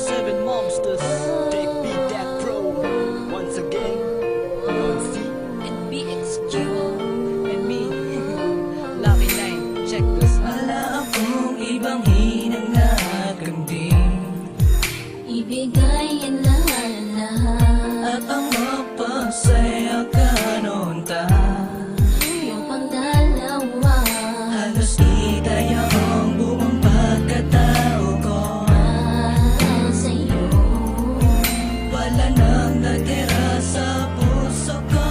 Seven monsters, take me that pro. Once again, Lord C and BXQ and me, Lucky Nine. Check this out. Wala akong ibang hinangad kundi ibigay ang lahat at ang mapasaya ka noon ta. yung pangdalawa Halos ikaya ang buong pagkatao ko. para sa'yo. Wala nang natira sa puso ko.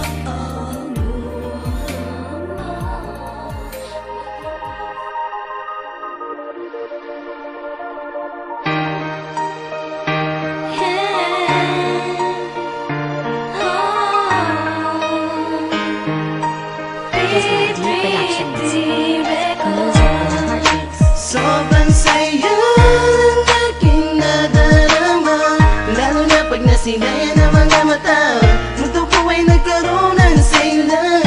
Sobrang saya ng aking nadarama, lalo na pag nasinaya ng mga mata. Mundo ko ay nagkaroon ng sigla.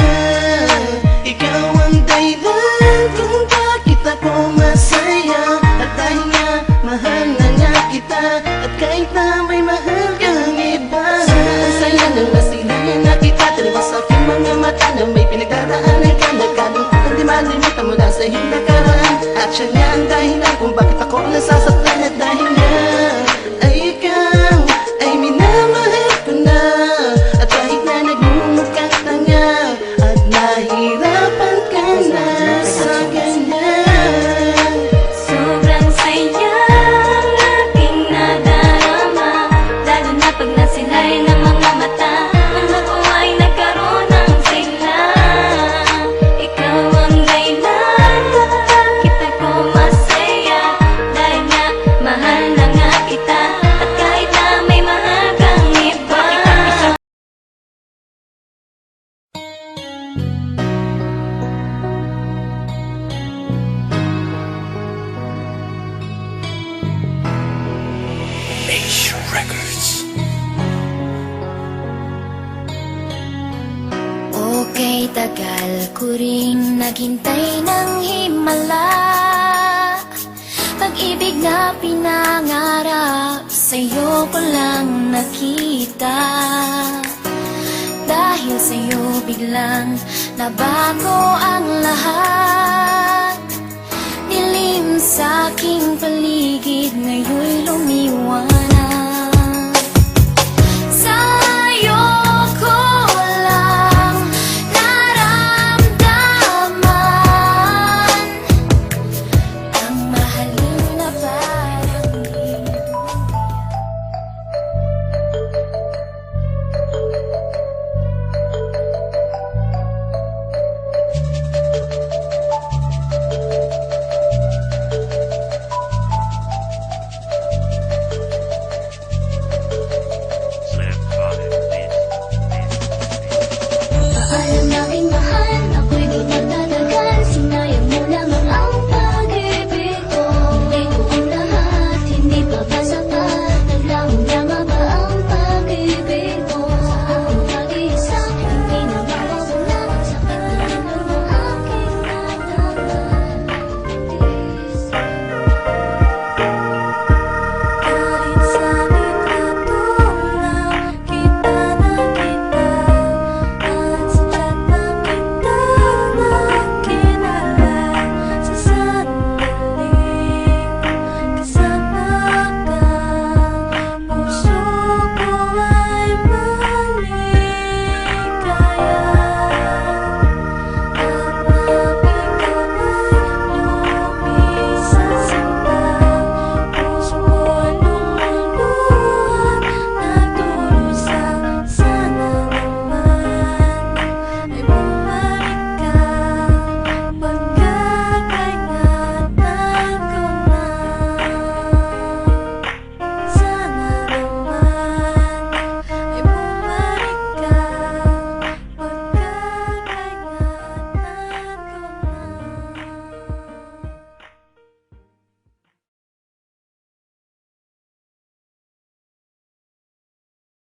Ikaw ang dahilan kung bakit ako masaya. At dahil nga mahal na nga kita, at kahit na may mahal kang iba. Sobrang saya ng nasinaya na kita, talibas sa aking mga mata na may pinagdaraanan ka. Nagkalungkot di malimitan mo na sa iyong nakaraan. At siya nga ang dahilan kung bakit ako nasasaktan. At dahil nga ay ikaw ay minamahal ko na. At kahit na nagmumukhang tanga at nahirapan ka na sa ganyan. Sobrang saya ang aking nadarama, lalo na pag nasilay ng mga mata. Ang ako ay nagkaroon ng sigla. Ikaw ang dahilan kung bakit ako masaya. Dahil nga mahal na nga kita, at kahit na may mahal kang iba. H Records. Okay, tagal ko rin naghintay ng himala. Pag-ibig na pinangarap, sa'yo ko lang nakita. Dahil sa'yo biglang nabago ang lahat. Dilim sa aking paligid,